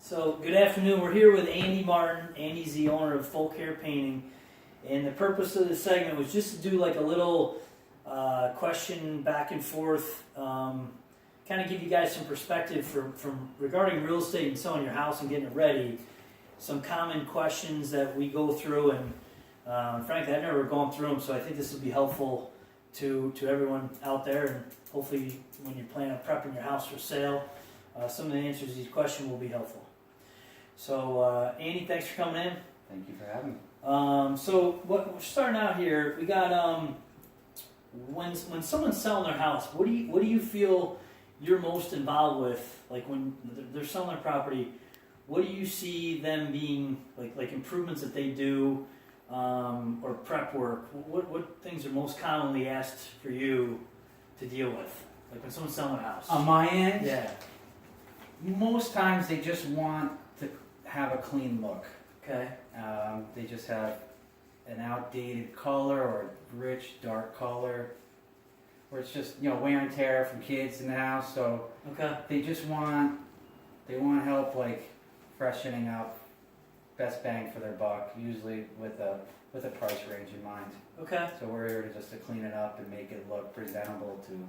So, good afternoon. We're here with Andy Martin. Andy's the owner of Folk Hair Painting. And the purpose of this segment was just to do like a little question back and forth, kind of give you guys some perspective from regarding real estate and selling your house and getting it ready. Some common questions that we go through, and frankly, I've never gone through them, so I think this will be helpful to everyone out there. And hopefully, when you're planning on prepping your house for sale, some of the answers to these questions will be helpful. So, Andy, thanks for coming in. Thank you for having me. So we're starting out here. We got when someone's selling their house, what do you feel you're most involved with? Like when they're selling their property, what do you see them being like improvements that they do, or prep work? What things are most commonly asked for you to deal with? Like when someone's selling a house. On my end, Yeah. most times they just want to have a clean look. Okay. They just have an outdated color or a rich dark color, or it's just wear and tear from kids in the house. So Okay. they want help like freshening up, best bang for their buck. Usually with a price range in mind. Okay. So we're here to clean it up and make it look presentable to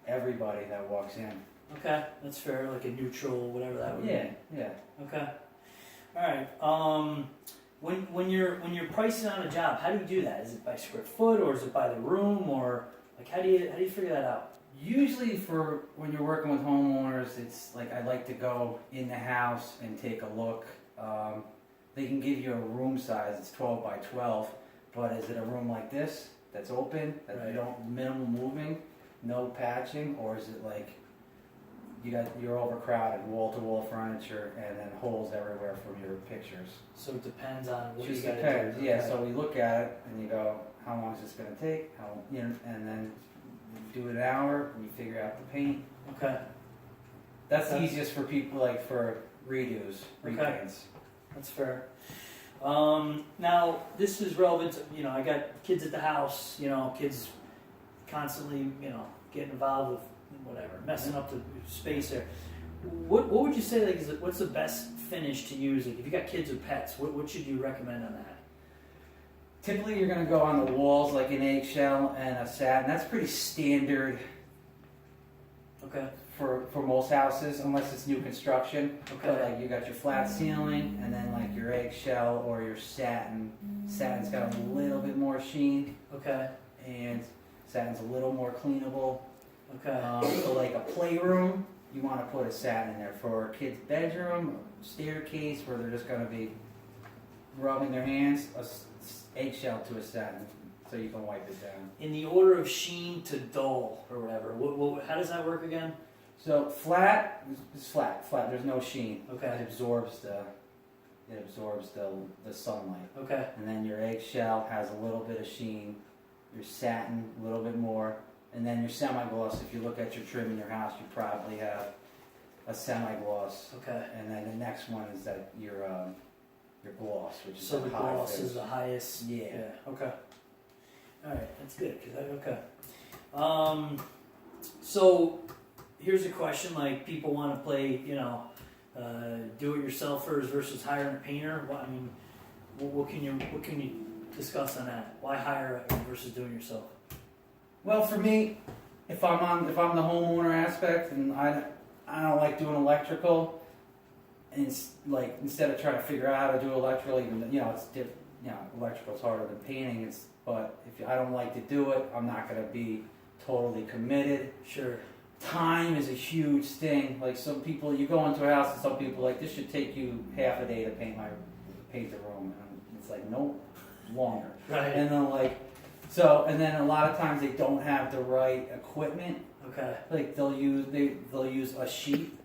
everybody that walks in. Okay. That's fair. Like a neutral, whatever that would be. Yeah. Okay. All right. When you're pricing on a job, how do you do that? Is it by square foot, or is it by the room, or like how do you figure that out? Usually for when you're working with homeowners, it's like I like to go in the house and take a look. They can give you a room size, it's 12 by 12, but is it a room like this that's open, that Right. you don't minimal moving, no patching, or is it like you're overcrowded, wall-to-wall furniture, and then holes everywhere from your pictures? So it depends on what Just you got to depends. do. Yeah. Okay. So we look at it and you go, how long is this going to take? And then you do an hour and you figure out the paint. Okay. That's Okay. easiest for people like for redos, Okay. repaints. That's fair. Now this is relevant to, I got kids at the house, kids constantly, getting involved with whatever, messing up the space there. What would you say, what's the best finish to use? Like if you got kids or pets, what should you recommend on that? Typically you're going to go on the walls like an eggshell and a satin. That's pretty standard Okay. for most houses, unless it's new construction. Okay. But like you got your flat ceiling and then like your eggshell or your satin. Satin's got a little bit more sheen Okay. and satin's a little more cleanable. Okay. So like a playroom, you want to put a satin in there. For a kid's bedroom, staircase where they're just going to be rubbing their hands, eggshell to a satin so you can wipe it down. In the order of sheen to dull or whatever, how does that work again? So flat is flat. There's no sheen. Okay. It absorbs the sunlight. Okay. And then your eggshell has a little bit of sheen. Your satin a little bit more, and then your semi-gloss. If you look at your trim in your house, you probably have a semi-gloss. Okay. And then the next one is that your gloss, which is So a the high gloss finish. is the highest. Yeah. Okay. All right, that's good. So here's a question: like people want to play, do-it-yourselfers versus hiring a painter. What can you discuss on that? Why hire versus doing it yourself? Well, for me, if I'm the homeowner aspect and I don't like doing electrical, and it's like instead of trying to figure out how to do electrical, even it's electrical's harder than painting. But if I don't like to do it, I'm not going to be totally committed. Sure. Time is a huge thing. Like some people, you go into a house and some people like, this should take you half a day to paint the room. And it's like, nope, longer. Right. And then a lot of times they don't have the right equipment. Okay. Like they'll use a sheet.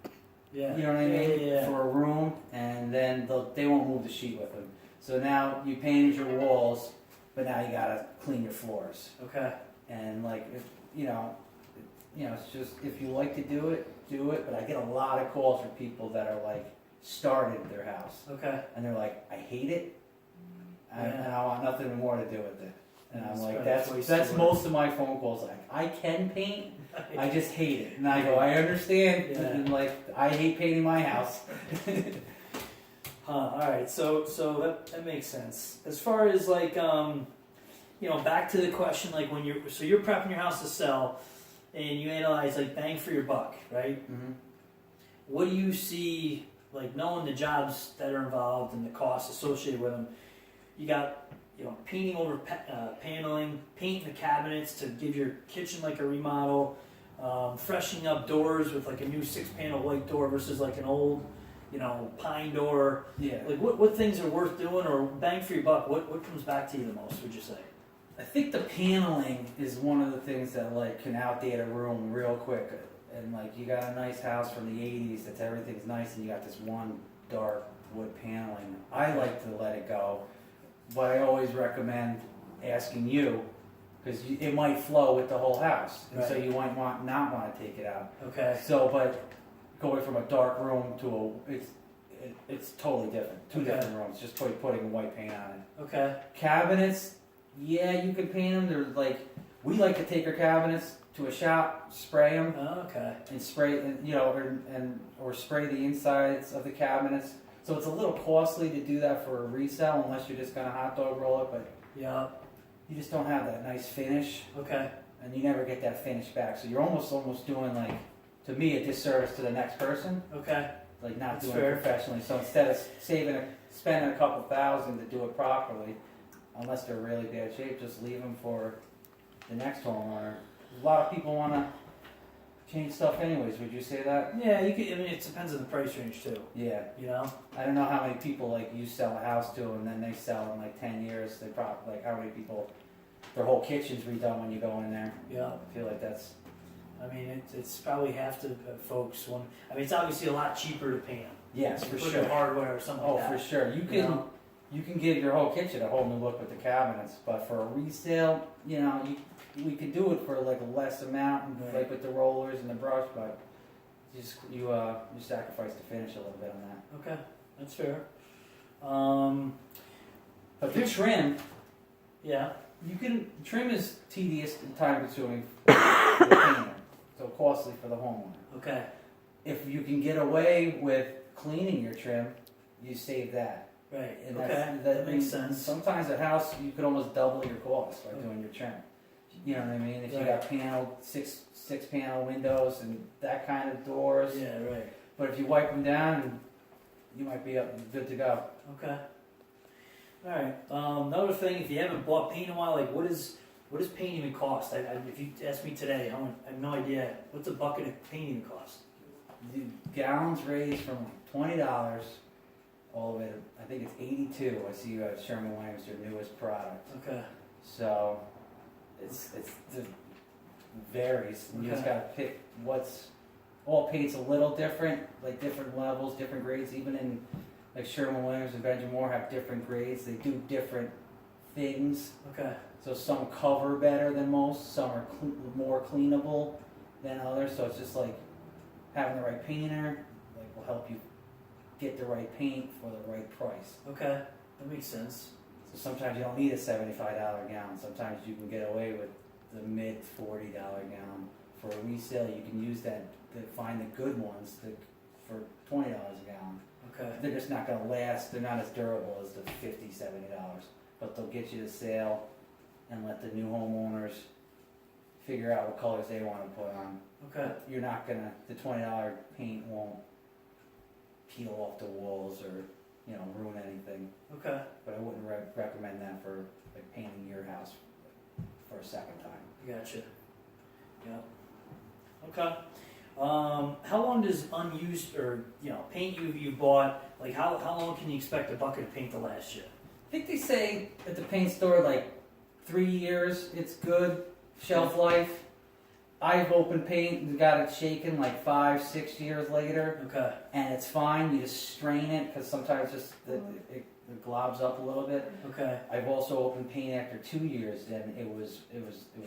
Yeah. You know what I mean? Yeah. For a room, and then they won't move the sheet with them. So now you painted your walls, but now you gotta clean your floors. Okay. And like if it's just if you like to do it, do it. But I get a lot of calls from people that are like started their house. Okay. And they're like, I hate it, and Yeah. I want nothing more to do with it. And I'm like, That's that's most of my phone calls. Like, I can paint, I just hate it. And I go, I understand. Yeah. And like, I hate painting my house. All right, so that makes sense. As far as like back to the question, like when you're prepping your house to sell, and you analyze like bang for your buck, right? Mm-hmm. What do you see, like knowing the jobs that are involved and the costs associated with them? You got painting over paneling, painting the cabinets to give your kitchen like a remodel, freshening up doors with like a new 6-panel white door versus like an old pine door. Yeah. Like what things are worth doing, or bang for your buck? What comes back to you the most? Would you say? I think the paneling is one of the things that like can outdate a room real quick. And like you got a nice house from the '80s that's everything's nice, and you got this one dark wood paneling. I like to let it go, but I always recommend asking you because it might flow with the whole house, and so Right. you might not want to take it out. Okay. So, but going from a dark room to it's totally different. Two Okay. different rooms. Just putting white paint on it. Okay. Cabinets, yeah, you can paint them. They're like we like to take our cabinets to a shop, spray them, Okay. and spray or spray the insides of the cabinets. So it's a little costly to do that for a resale unless you're just gonna hot dog roll it, but Yeah. you just don't have that nice finish, Okay. and you never get that finish back. So you're almost doing like, to me, a disservice to the next person, Okay. like not That's doing fair. it professionally. So instead of spending a couple thousand to do it properly, unless they're really bad shape, just leave them for the next homeowner. A lot of people want to change stuff anyways. Would you say that? Yeah, you could. I mean, it depends on the price range too. Yeah. I don't know how many people like you sell a house to and then they sell in like 10 years. They probably like how many people their whole kitchen's redone when you go in there. Yeah. I feel like that's I mean, it's probably half the folks. I mean, it's obviously a lot cheaper to paint them. yes for Put sure. in hardware or something Oh, like that. for sure. You can give your whole kitchen a whole new look with the cabinets, but for a resale, we could do it for like a less amount, Right. like with the rollers and the brush, but you sacrifice the finish a little bit on that. Okay, that's fair. But the trim, Yeah. trim is tedious and time consuming for the painter, so costly for the homeowner. Okay. If you can get away with cleaning your trim, you save that. Right. And Okay. That makes sense. Sometimes a house, you could almost double your cost by doing your trim. You know what I mean? If you got paneled, six panel windows and that kind of doors. Yeah. Right. But if you wipe them down, you might be good to go. Okay. All right. Another thing, if you haven't bought paint in a while, like what does paint even cost? If you ask me today, I have no idea. What's a bucket of paint even cost? The gallons range from $20 all the way to, I think it's 82. I see you at Sherwin-Williams, your newest product. Okay. So it varies. And you just Okay. gotta pick all paint's a little different, like different levels, different grades. Even in like Sherwin-Williams and Benjamin Moore have different grades. They do different things. Okay. So some cover better than most. Some are more cleanable than others. So it's just like having the right painter will help you get the right paint for the right price. Okay. That makes sense. So sometimes you don't need a $75 gallon. Sometimes you can get away with the mid $40 gallon. For a resale, you can use that to find the good ones for $20 a gallon. Okay. They're just not going to last. They're not as durable as the $50, $70. But they'll get you the sale and let the new homeowners figure out what colors they want to put on. Okay. You're not going to, the $20 paint won't peel off the walls or ruin anything. Okay. But I wouldn't recommend that for like painting your house for a second time. Gotcha. Yeah. Okay. How long does unused or paint you bought? Like how long can you expect a bucket of paint to last you? I think they say at the paint store like 3 years it's good shelf life. I've opened paint and got it shaken like 5-6 years later, Okay. and it's fine. You just strain it because sometimes it globs up a little bit. Okay. I've also opened paint after 2 years, and it was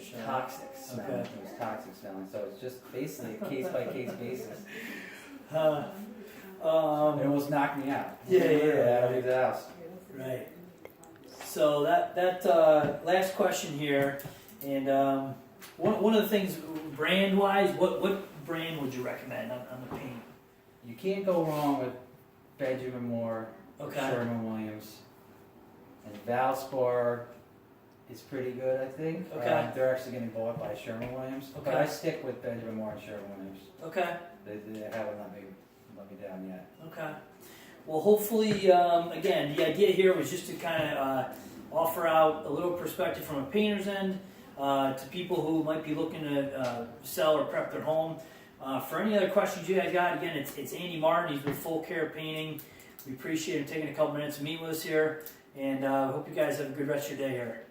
Sure. toxic smelling. Okay. It was toxic smelling. So it's just basically a case by case basis. It almost knocked me out. Yeah. Out of the house. Right. So that last question here, and one of the things brand wise, what brand would you recommend on the paint? You can't go wrong with Benjamin Moore Okay. Sherwin-Williams. And Valspar is pretty good, I think. Okay. They're actually getting bought by Sherwin-Williams. But Okay. I stick with Benjamin Moore and Sherwin-Williams. Okay. They haven't let me down yet. Okay. Well, hopefully, again, the idea here was just to kind of offer out a little perspective from a painter's end to people who might be looking to sell or prep their home. For any other questions you guys got, again, it's Andy Martin. He's with Full Care Painting. We appreciate him taking a couple minutes to meet with us here, and hope you guys have a good rest of your day here.